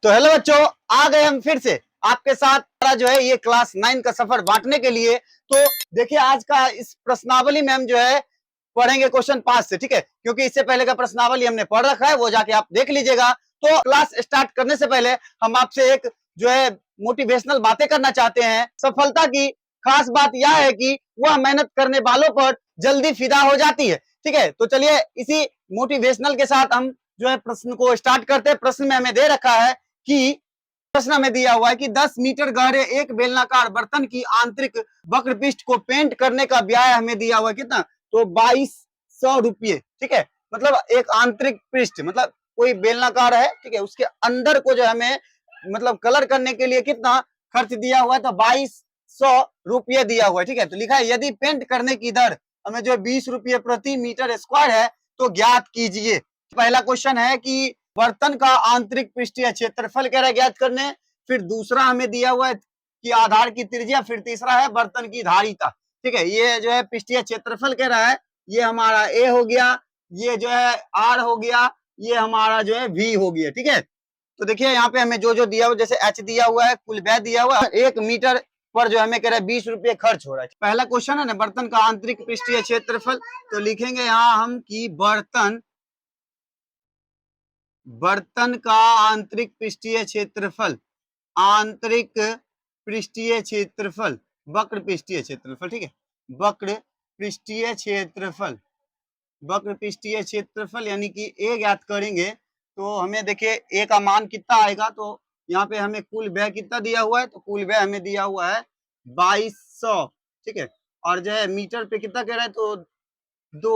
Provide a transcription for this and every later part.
तो हेलो बच्चों, आ गए हम फिर से आपके साथ जो है ये क्लास 9 का सफर बांटने के लिए। तो देखिए आज का इस प्रश्नावली में हम जो है पढ़ेंगे क्वेश्चन 5 से, ठीक है, क्योंकि इससे पहले का प्रश्नावली हमने पढ़ रखा है, वो जाके आप देख लीजिएगा। तो क्लास स्टार्ट करने से पहले हम आपसे एक जो है मोटिवेशनल बातें करना चाहते हैं। सफलता की खास बात यह है कि वह मेहनत करने वालों पर जल्दी फिदा हो जाती है, ठीक है। तो चलिए इसी मोटिवेशनल के साथ हम जो है प्रश्न को स्टार्ट करते हैं। प्रश्न में हमें दे रखा है कि प्रश्न में दिया हुआ है कि 10 मीटर गहरे एक बेलनाकार बर्तन की आंतरिक वक्र पृष्ठ को पेंट करने का व्यय हमें दिया हुआ है कितना, तो 2200 रुपये, ठीक है। मतलब एक आंतरिक पृष्ठ मतलब कोई बेलनाकार है, ठीक है, उसके अंदर को जो हमें मतलब कलर करने के लिए कितना खर्च दिया हुआ है, तो 2200 रुपये दिया हुआ है, ठीक है। तो लिखा है यदि पेंट करने की दर हमें जो 20 रुपये प्रति मीटर स्क्वायर है तो ज्ञात कीजिए। पहला क्वेश्चन है कि बर्तन का आंतरिक पृष्ठीय क्षेत्रफल कह रहा है ज्ञात करने। फिर दूसरा हमें दिया हुआ है कि आधार की त्रिज्या। फिर तीसरा है बर्तन की धारिता, ठीक है। ये जो है पृष्ठीय क्षेत्रफल कह रहा है, ये हमारा ए हो गया, ये जो है आर हो गया, ये हमारा जो है वी हो गया, ठीक है। तो देखिए यहाँ पे हमें जो जो दिया हुआ, जैसे एच दिया हुआ है, कुल व्यय दिया हुआ है, 1 मीटर पर जो हमें कह रहा है 20 रुपये खर्च हो रहा है। पहला क्वेश्चन है ना बर्तन का आंतरिक पृष्ठीय क्षेत्रफल, तो लिखेंगे यहाँ हम कि बर्तन का आंतरिक पृष्ठीय क्षेत्रफल, आंतरिक पृष्ठीय क्षेत्रफल, वक्र पृष्ठीय क्षेत्रफल, ठीक है, वक्र पृष्ठीय क्षेत्रफल, वक्र पृष्ठीय क्षेत्रफल यानी कि ए ज्ञात करेंगे। तो हमें देखिए ए का मान कितना आएगा, तो यहाँ पे हमें कुल व्यय कितना दिया हुआ है, तो कुल व्यय हमें दिया हुआ है 2200, ठीक है। और जो है मीटर पे कितना कह रहा है, तो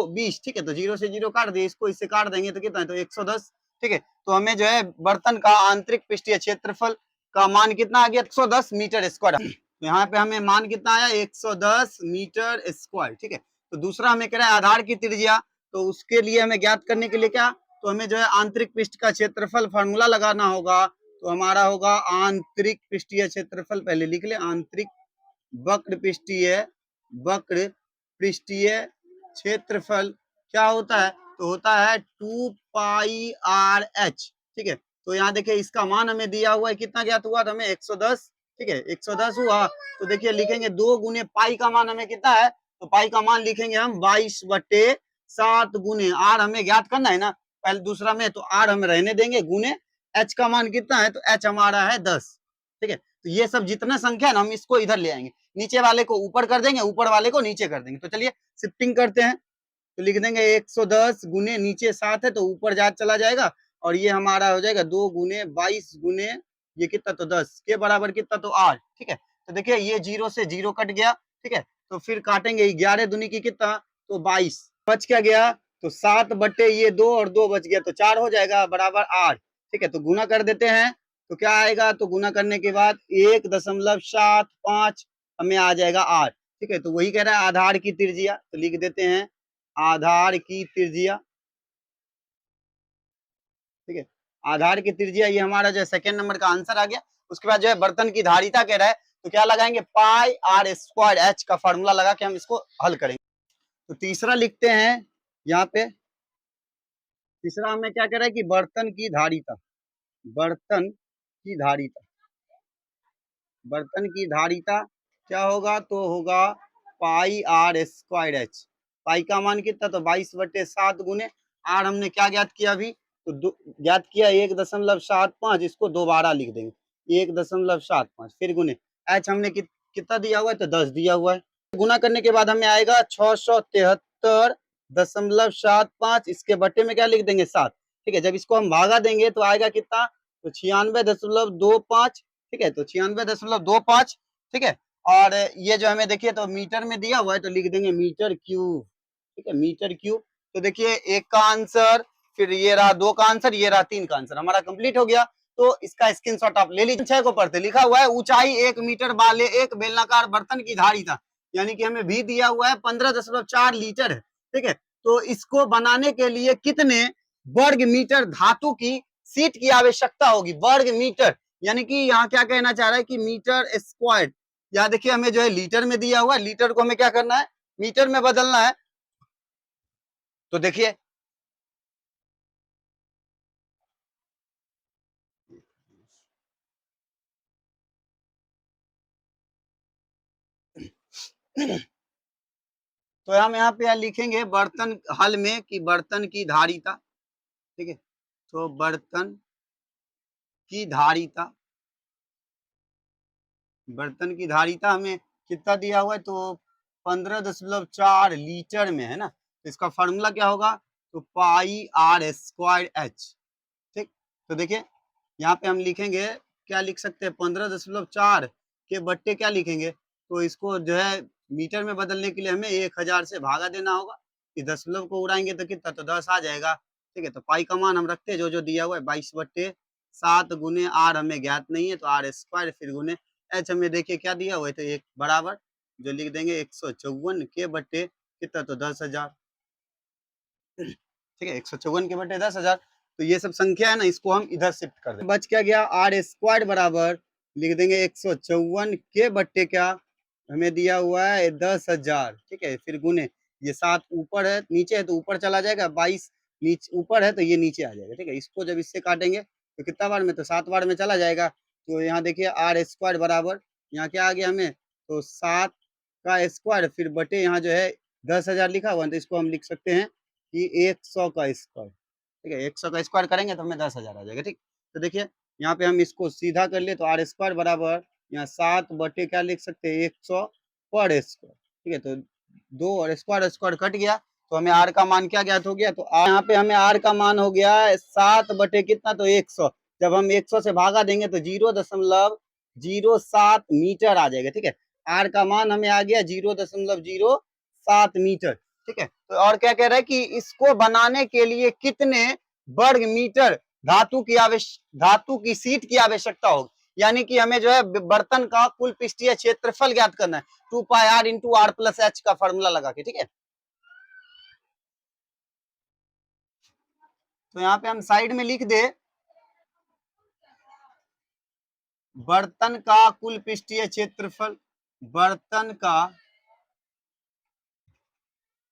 20, ठीक है। तो 0 से 0 काट दिए, इसको इससे काट देंगे तो कितना है, तो 110, ठीक है। तो हमें जो है बर्तन का आंतरिक पृष्ठीय क्षेत्रफल का मान कितना आ गया, 110 मीटर स्क्वायर। तो यहाँ पे हमें मान कितना आया, 110 मीटर स्क्वायर, ठीक है। तो दूसरा हमें कह रहा है आधार की त्रिज्या, तो उसके लिए हमें ज्ञात करने के लिए क्या, तो हमें जो है आंतरिक पृष्ठ का क्षेत्रफल फार्मूला लगाना होगा। तो हमारा होगा आंतरिक पृष्ठीय क्षेत्रफल, पहले लिख ले, आंतरिक वक्र पृष्ठीय, वक्र पृष्ठीय क्षेत्रफल क्या होता है, तो होता है 2 पाई आर एच, ठीक है। तो यहाँ देखिए इसका मान हमें दिया हुआ है, कितना ज्ञात हुआ, तो हमें 110, ठीक है, 110 हुआ। तो देखिए लिखेंगे 2 गुने पाई का मान हमें कितना है, तो पाई का मान लिखेंगे हम 22/7 गुने आर, हमें ज्ञात करना है ना पहले दूसरा में, तो आर हम रहने देंगे, गुने एच का मान कितना है, तो एच हमारा है 10, ठीक है। तो ये सब जितना संख्या है ना हम इसको इधर ले आएंगे, नीचे वाले को ऊपर कर देंगे, ऊपर वाले को नीचे कर देंगे। तो चलिए शिफ्टिंग करते हैं, तो लिख देंगे 110 गुने नीचे 7 है तो ऊपर जा चला जाएगा, और ये हमारा हो जाएगा 2 गुने 22 गुने ये कितना, तो 10 के बराबर कितना, तो 8, ठीक है। तो देखिए ये 0 से 0 कट गया, ठीक है। तो फिर काटेंगे 11 दूनी की कितना, तो 22, बच क्या गया, तो 7 बटे ये 2 और 2 बच गया, तो 4 हो जाएगा बराबर 8, ठीक है। तो गुना कर देते हैं, तो क्या आएगा, तो गुना करने के बाद 1.75 हमें आ जाएगा 8, ठीक है। तो वही कह रहा है आधार की त्रिज्या, तो लिख देते हैं आधार की त्रिज्या, ठीक है। आधार की त्रिज्या ये हमारा जो है सेकंड नंबर का आंसर आ गया। उसके बाद जो है बर्तन की धारिता कह रहा है, तो क्या लगाएंगे, पाई आर स्क्वायर एच का फॉर्मूला लगा के हम इसको हल करेंगे। तो तीसरा लिखते हैं यहाँ पे, तीसरा हमें क्या कह रहा है कि बर्तन की धारिता, बर्तन की धारिता, बर्तन की धारिता क्या होगा, तो होगा पाई आर स्क्वायर एच। पाई का मान कितना, तो 22/7 गुने आर हमने क्या ज्ञात किया अभी, तो ज्ञात किया 1.75, इसको दोबारा लिख देंगे 1.75, फिर गुने एच हमने कितना दिया हुआ है, तो 10 दिया हुआ है। गुना करने के बाद हमें आएगा 673.75, इसके बट्टे में क्या लिख देंगे 7, ठीक है। जब इसको हम भागा देंगे तो आएगा कितना, तो 96.25, ठीक है। तो 96.25, ठीक है। और ये जो हमें देखिए तो मीटर में दिया हुआ है, तो लिख देंगे मीटर क्यूब, ठीक है, मीटर क्यूब। तो देखिए एक का आंसर, फिर ये रहा 2 का आंसर, ये रहा 3 का आंसर, हमारा कंप्लीट हो गया। तो इसका स्क्रीनशॉट आप ले लीजिए। 6 को पढ़ते, लिखा हुआ है ऊंचाई 1 मीटर वाले एक बेलनाकार बर्तन की धारिता, यानी कि हमें भी दिया हुआ है 15.4 लीटर है, ठीक है। तो इसको बनाने के लिए कितने वर्ग मीटर धातु की सीट की आवश्यकता होगी, वर्ग मीटर, यानी कि यहाँ क्या कहना चाह रहा है कि मीटर स्क्वायर। यहाँ देखिए हमें जो है लीटर में दिया हुआ है, लीटर को हमें क्या करना है, मीटर में बदलना है। तो देखिए तो हम यहाँ पे लिखेंगे बर्तन हल में कि बर्तन की धारिता, ठीक है। तो बर्तन की धारिता, बर्तन की धारिता हमें कितना दिया हुआ है, तो 15.4 लीटर में है ना। तो इसका फॉर्मूला क्या होगा, तो पाई आर स्क्वायर एच, ठीक। तो देखिए यहाँ पे हम लिखेंगे, क्या लिख सकते हैं, 15.4 के बट्टे क्या लिखेंगे, तो इसको जो है मीटर में बदलने के लिए हमें 1000 से भागा देना होगा। इस दशमलव को उड़ाएंगे तो कितना, तो 10 आ जाएगा, ठीक है। तो पाई का मान हम रखते हैं जो जो दिया हुआ है 22/7 गुने आर हमें ज्ञात नहीं है, तो आर स्क्वायर फिर गुने एच हमें देखिए क्या दिया हुआ है, तो एक बराबर जो लिख देंगे 154 के बट्टे कितना, तो 10,000, ठीक है। 154 के बटे 10,000। तो ये सब संख्या है ना, इसको हम इधर शिफ्ट कर दें, बच क्या गया, आर स्क्वायर बराबर लिख देंगे 154 के बट्टे क्या हमें दिया हुआ है 10,000, ठीक है। फिर गुने ये 7 ऊपर है, नीचे है तो ऊपर चला जाएगा, 22 नीचे ऊपर है तो ये नीचे आ जाएगा, ठीक है। इसको जब इससे काटेंगे तो कितना बार में, तो 7 बार में चला जाएगा। तो यहाँ देखिए आर स्क्वायर बराबर यहाँ क्या आ गया हमें, तो 7 का स्क्वायर फिर बटे यहाँ जो है 10,000 लिखा हुआ है, तो इसको हम लिख सकते हैं कि 100 का स्क्वायर, ठीक है। 100 का स्क्वायर करेंगे तो हमें 10,000 आ जाएगा, ठीक। तो देखिए यहाँ पे हम इसको सीधा कर ले तो आर स्क्वायर बराबर यहाँ 7 बटे क्या लिख सकते हैं 100 पर स्क्वायर, ठीक है। तो 2 और स्क्वायर स्क्वायर कट गया, तो हमें आर का मान क्या ज्ञात हो गया, तो यहाँ पे हमें आर का मान हो गया 7 बटे कितना, तो 100। जब हम 100 से भागा देंगे तो 0.07 मीटर आ जाएगा, ठीक है। आर का मान हमें आ गया 0.07 मीटर, ठीक है। तो और क्या कह रहा है कि इसको बनाने के लिए कितने वर्ग मीटर धातु की सीट की आवश्यकता होगी, यानी कि हमें जो है बर्तन का कुल पृष्ठीय क्षेत्रफल ज्ञात करना है, 2 pi r into r plus h का फॉर्मूला लगा के, ठीक है। तो यहाँ पे हम साइड में लिख दे बर्तन का कुल पृष्ठीय क्षेत्रफल, बर्तन का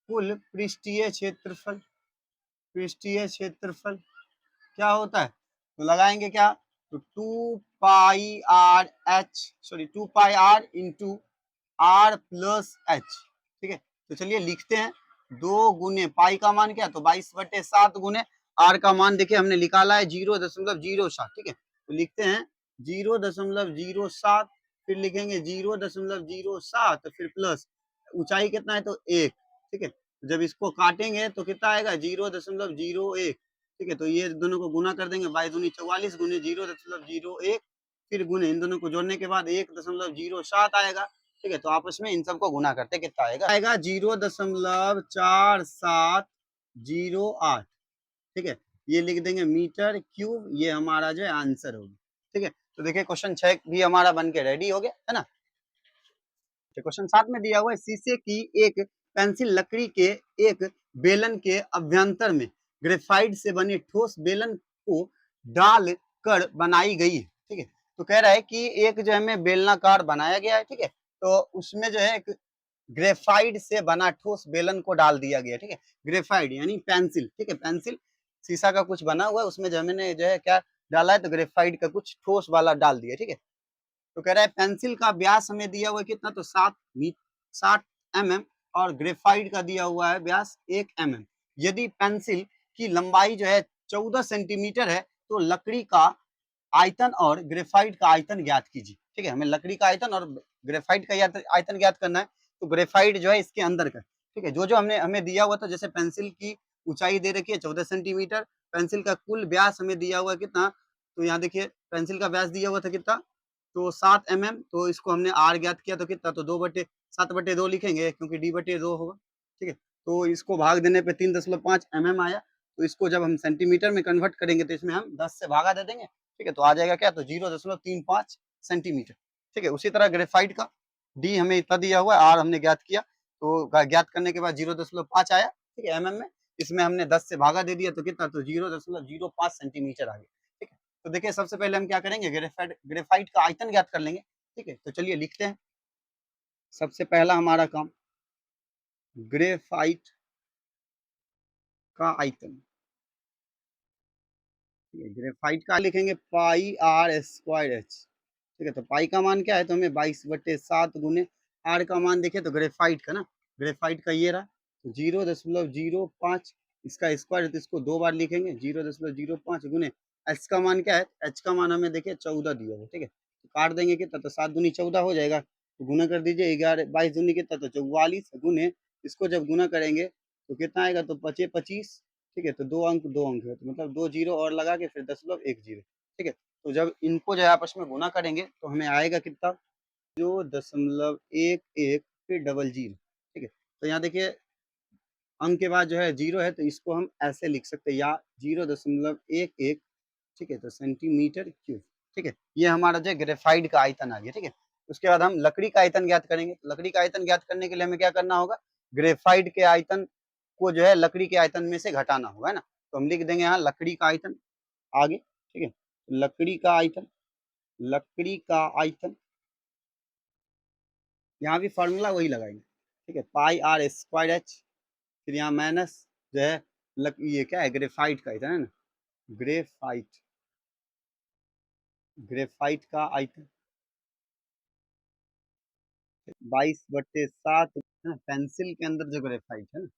कुल पृष्ठीय क्षेत्रफल, पृष्ठीय क्षेत्रफल क्या होता है, तो लगाएंगे क्या, तो 2 pi r into r plus h, ठीक है। तो चलिए लिखते हैं, 2 पाई का मान क्या, तो 22/7 गुने आर का मान देखिए हमने निकाला है 0.07, ठीक है। तो लिखते हैं 0.07, फिर लिखेंगे 0.07 फिर प्लस ऊंचाई कितना है, तो 1, ठीक है। जब इसको काटेंगे तो कितना आएगा 0.01, ठीक है। तो ये दोनों को गुना कर देंगे, 22×44 गुने 0.01 फिर गुने इन दोनों को जोड़ने के बाद 1.07 आएगा, ठीक है। तो आपस में इन सबको गुना करते कितना आएगा, आएगा 0.4708, ठीक है। ये लिख देंगे मीटर क्यूब, ये हमारा जो है आंसर होगा, ठीक है। तो देखिए क्वेश्चन 6 भी हमारा बन के रेडी हो गया है ना। क्वेश्चन 7 में दिया हुआ है शीशे की एक पेंसिल लकड़ी के एक बेलन के अभ्यंतर में ग्रेफाइट से बने ठोस बेलन को डाल कर बनाई गई है, ठीक है। तो कह रहा है कि एक जो हमें बेलनाकार बनाया गया है, ठीक है। तो उसमें जो है एक ग्रेफाइट से बना ठोस बेलन को डाल दिया गया, ठीक है। ग्रेफाइट यानी पेंसिल, ठीक है। पेंसिल शीशा का कुछ बना हुआ है, उसमें जो हमने जो है क्या डाला है, तो ग्रेफाइट का कुछ ठोस वाला डाल दिया, ठीक है। तो कह रहा है पेंसिल का व्यास हमें दिया हुआ है कितना, तो 60 mm और ग्रेफाइट का दिया हुआ है व्यास 1 mm। यदि पेंसिल की लंबाई जो है 14 सेंटीमीटर है तो लकड़ी का आयतन और ग्रेफाइट का आयतन ज्ञात कीजिए, ठीक है। हमें लकड़ी का आयतन और ग्रेफाइट का आयतन ज्ञात करना है, तो ग्रेफाइट जो है इसके अंदर का, ठीक है। जो जो हमने हमें दिया हुआ था, जैसे पेंसिल की ऊंचाई दे रखी है 14 सेंटीमीटर, पेंसिल का कुल व्यास हमें दिया हुआ है कितना, तो यहाँ देखिए पेंसिल का व्यास दिया हुआ था कितना, तो 7 mm। तो इसको हमने आर ज्ञात किया तो कितना, तो 2/7/2 लिखेंगे क्योंकि d/2 होगा, ठीक है। तो इसको भाग देने पे 3.5 mm आया, तो इसको जब हम सेंटीमीटर में कन्वर्ट करेंगे तो इसमें हम 10 से भागा दे देंगे, ठीक है। तो आ जाएगा क्या, तो 0.35 सेंटीमीटर, ठीक है। उसी तरह ग्रेफाइट का डी हमें इतना दिया हुआ है, आर हमने ज्ञात किया, तो ज्ञात करने के बाद 0.5 आया, ठीक है, mm में। इसमें हमने 10 से भागा दे दिया तो कितना, तो 0.05 सेंटीमीटर आ गया, ठीक है। तो देखिए सबसे पहले हम क्या करेंगे, ग्रेफाइट का आयतन ज्ञात कर लेंगे, ठीक है। तो चलिए लिखते हैं, सबसे पहला हमारा काम ग्रेफाइट का आयतन, ग्रेफाइट का लिखेंगे पाई आर स्क्वायर एच, ठीक है। तो पाई का मान क्या है, तो हमें 22/7 गुने आर का मान देखें तो ग्रेफाइट का ना, ग्रेफाइट का ये रहा, 0.05 इसका स्क्वायर है तो इसको 2 बार लिखेंगे, 0.05 गुने एच का मान क्या है, एच का मान हमें देखिए 14 दिया है, ठीक है। तो काट देंगे कितना, तो 7 दूनी 14 हो जाएगा, तो गुना कर दीजिए, 11 22 दूनी कितना, तो 44 गुने, इसको जब गुना करेंगे तो कितना आएगा, तो 25, ठीक है। तो 2 अंक है, तो मतलब 2 जीरो और लगा के फिर 10.10, ठीक है। तो जब इनको जो है आपस में गुना करेंगे तो हमें आएगा कितना, 0.11 फिर डबल जीरो, ठीक है। तो यहाँ देखिए अंक के बाद जो है जीरो है, तो इसको हम ऐसे लिख सकते हैं, या 0.11, ठीक है, तो सेंटीमीटर क्यूब, ठीक है। ये हमारा जो है ग्रेफाइट का आयतन आ गया, ठीक है। उसके बाद हम लकड़ी का आयतन ज्ञात करेंगे, तो लकड़ी का आयतन ज्ञात करने के लिए हमें क्या करना होगा, ग्रेफाइट के आयतन को जो है लकड़ी के आयतन में से घटाना होगा, है ना। तो हम लिख देंगे यहाँ लकड़ी का आयतन आगे, ठीक है। लकड़ी का आयतन, लकड़ी का आयतन, यहाँ भी फॉर्मूला वही लगाएंगे, ठीक है, पाई आर स्क्वायर एच, फिर यहाँ माइनस जो है ये क्या है, ग्रेफाइट का आयतन है ना, ग्रेफाइट, ग्रेफाइट का आयतन 22/7, पेंसिल के अंदर जो ग्रेफाइट है ना,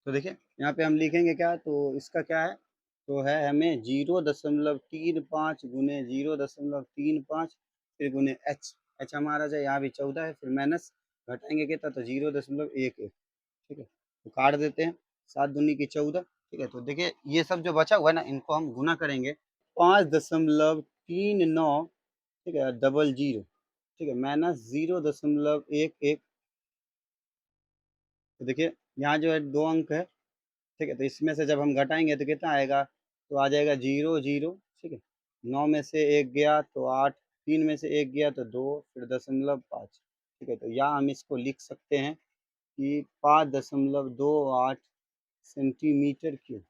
तो देखिए यहाँ पे हम लिखेंगे क्या, तो इसका क्या है, तो है हमें 0.35 गुने 0.35 फिर गुने एच, एच हमारा जो यहाँ भी 14 है, फिर माइनस घटाएंगे कितना, तो 0.11, ठीक है। तो काट देते हैं, 7 दूनी की 14, ठीक है। तो देखिए ये सब जो बचा हुआ है ना, इनको हम गुना करेंगे, 5.39, ठीक है, डबल जीरो, ठीक है, माइनस 0.11, तो देखिए यहाँ जो है 2 अंक है, ठीक है। तो इसमें से जब हम घटाएंगे तो कितना आएगा, तो आ जाएगा 0 0, ठीक है। 9 में से 1 गया तो 8, 3 में से 1 गया तो 2, फिर 0.5, ठीक है। तो यहाँ हम इसको लिख सकते हैं कि 5.28 सेंटीमीटर क्यूब,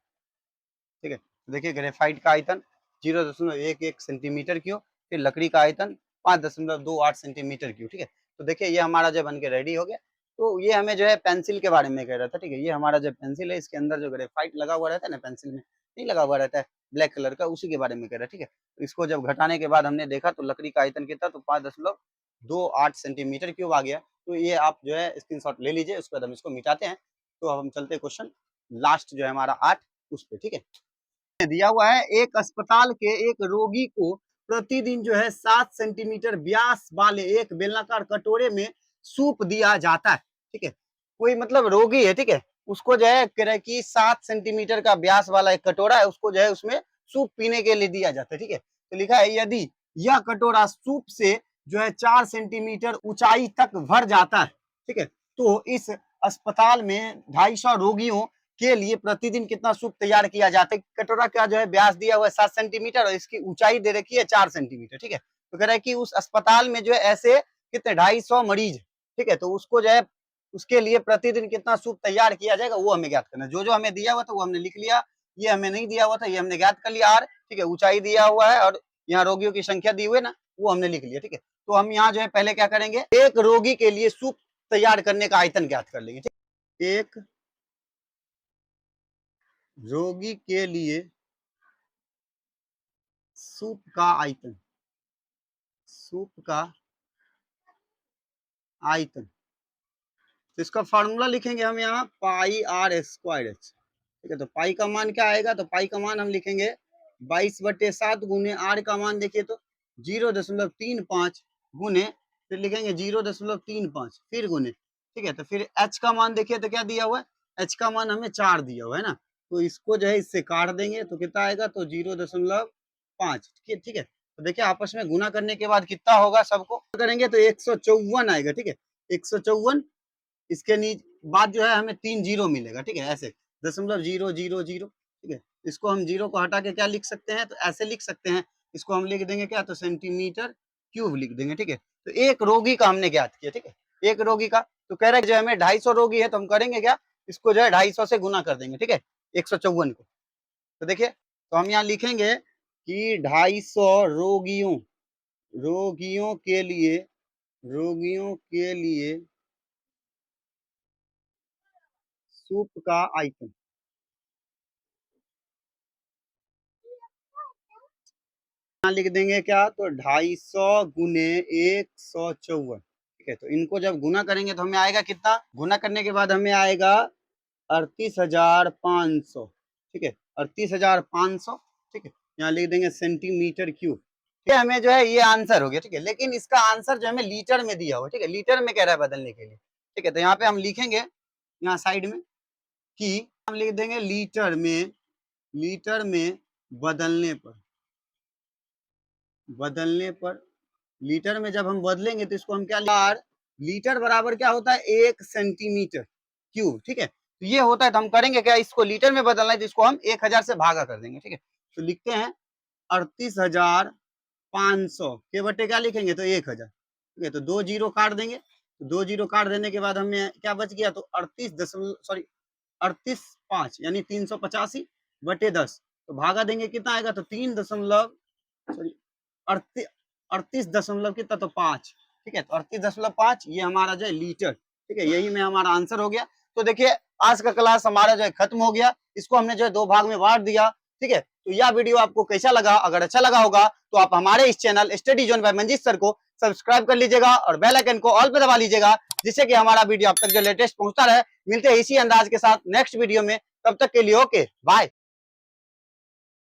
ठीक है। तो देखिए ग्रेफाइट का आयतन 0.11 सेंटीमीटर क्यूब, फिर लकड़ी का आयतन 5.28 सेंटीमीटर क्यूब, ठीक है। तो देखिए ये हमारा जो बन के रेडी हो गया। तो ये हमें जो है पेंसिल के बारे में कह रहा था, ठीक है। ये हमारा जो पेंसिल है इसके अंदर जो ग्रेफाइट लगा हुआ रहता है ना, पेंसिल में नहीं लगा हुआ रहता है ब्लैक कलर का, उसी के बारे में कह रहा है, ठीक है। तो इसको जब घटाने के बाद हमने देखा तो लकड़ी का आयतन कितना, तो 5.28 सेंटीमीटर क्यूब आ गया। तो ये आप जो है स्क्रीनशॉट ले लीजिए, उसके बाद हम इसको मिटाते हैं। तो अब हम चलते हैं क्वेश्चन लास्ट जो है हमारा 8 उस पर, ठीक है। दिया हुआ है एक अस्पताल के एक रोगी को प्रतिदिन जो है 7 सेंटीमीटर व्यास वाले एक बेलनाकार कटोरे में सूप दिया जाता है, ठीक है। कोई मतलब रोगी है, ठीक है, उसको जो है कह रहा है कि 7 सेंटीमीटर का व्यास वाला एक कटोरा है, उसको जो है उसमें सूप पीने के लिए दिया जाता है, ठीक है। तो लिखा है यदि यह कटोरा सूप से जो है 4 सेंटीमीटर ऊंचाई तक भर जाता है, ठीक है, तो इस अस्पताल में 250 रोगियों के लिए प्रतिदिन कितना सूप तैयार किया जाता है। कटोरा का जो है व्यास दिया हुआ है 7 सेंटीमीटर और इसकी ऊंचाई दे रखी है 4 सेंटीमीटर, ठीक है। तो कह रहा है कि उस अस्पताल में जो है ऐसे कितने 250 मरीज, ठीक है, तो उसको जो है उसके लिए प्रतिदिन कितना सूप तैयार किया जाएगा वो हमें ज्ञात करना है। जो जो हमें दिया हुआ था वो हमने लिख लिया, ये हमें नहीं दिया हुआ था ये हमने ज्ञात कर लिया आर, ठीक है, ऊंचाई दिया हुआ है और यहाँ रोगियों की संख्या दी हुई है ना, वो हमने लिख लिया, ठीक है। तो हम यहाँ जो है पहले क्या करेंगे, एक रोगी के लिए सूप तैयार करने का आयतन ज्ञात कर लेंगे, ठीक? एक रोगी के लिए सूप का आयतन, सूप का आयतन, तो इसका फॉर्मूला लिखेंगे हम यहाँ पाई आर स्क्वायर एच, ठीक है। तो पाई का मान क्या आएगा, तो पाई का मान हम लिखेंगे 22/7 गुने आर का मान देखिए तो 0.35 गुने, फिर लिखेंगे 0.35 फिर गुने, ठीक है। तो फिर एच का मान देखिए तो क्या दिया हुआ है, एच का मान हमें 4 दिया हुआ है ना, तो इसको जो है इससे काट देंगे तो कितना आएगा, तो 0.5, ठीक है, ठीक है। तो देखिए आपस में गुना करने के बाद कितना होगा, सबको करेंगे तो 154 आएगा, ठीक है, 154। इसके बाद जो है हमें 3 जीरो मिलेगा, ठीक है, ऐसे 0.000, ठीक है। इसको हम जीरो को हटा के क्या लिख सकते हैं, तो ऐसे लिख सकते हैं, इसको हम लिख देंगे क्या, तो सेंटीमीटर क्यूब लिख देंगे, ठीक है। तो एक रोगी का हमने ज्ञात किया, ठीक है, एक रोगी का। तो कह रहे हैं जो हमें 250 रोगी है तो हम करेंगे क्या, इसको जो है 250 से गुना कर देंगे, ठीक है, 154 को। तो देखिए तो हम यहाँ लिखेंगे कि 250 रोगियों, रोगियों के लिए, रोगियों के लिए सूप का आयतन, यहाँ लिख देंगे क्या, तो 250 गुने 154, ठीक है। तो इनको जब गुना करेंगे तो हमें आएगा कितना, गुना करने के बाद हमें आएगा 38,500, ठीक है, 38,500, ठीक है। यहाँ लिख देंगे सेंटीमीटर क्यूब। ये हमें जो है ये आंसर हो गया, ठीक है। लेकिन इसका आंसर जो हमें लीटर में दिया हुआ, ठीक है, लीटर में कह रहा है बदलने के लिए, ठीक है। तो यहाँ पे हम लिखेंगे यहाँ साइड में कि हम लिख देंगे लीटर में, लीटर में बदलने पर, बदलने पर, लीटर में जब हम बदलेंगे तो इसको हम क्या, लीटर बराबर क्या होता है, 1 सेंटीमीटर क्यूब, ठीक है। तो ये होता है, तो हम करेंगे क्या, इसको लीटर में बदलना है तो इसको हम 1000 से भागा कर देंगे, ठीक है। तो लिखते हैं 38,500 के बटे क्या लिखेंगे, तो 1000, ठीक है। तो 2 जीरो काट देंगे, तो 2 जीरो काट देने के बाद हमें क्या बच गया, तो 38.5 यानी 385 बटे 10, तो भागा देंगे कितना आएगा, तो 38 दशमलव कितना, तो 5, ठीक है। तो 38.5 ये हमारा जो है लीटर, ठीक है, यही में हमारा आंसर हो गया। तो देखिए आज का क्लास हमारा जो है खत्म हो गया, इसको हमने जो है 2 भाग में बांट दिया, ठीक है। तो यह वीडियो आपको कैसा लगा, अगर अच्छा लगा होगा तो आप हमारे इस channel study zone by Manjeet sir को सब्सक्राइब कर लीजिएगा और बेल आइकन को ऑल पे दबा लीजिएगा, जिससे कि हमारा वीडियो आप तक जो लेटेस्ट पहुंचता रहे। मिलते हैं इसी अंदाज के साथ नेक्स्ट वीडियो में, तब तक के लिए ओके बाय।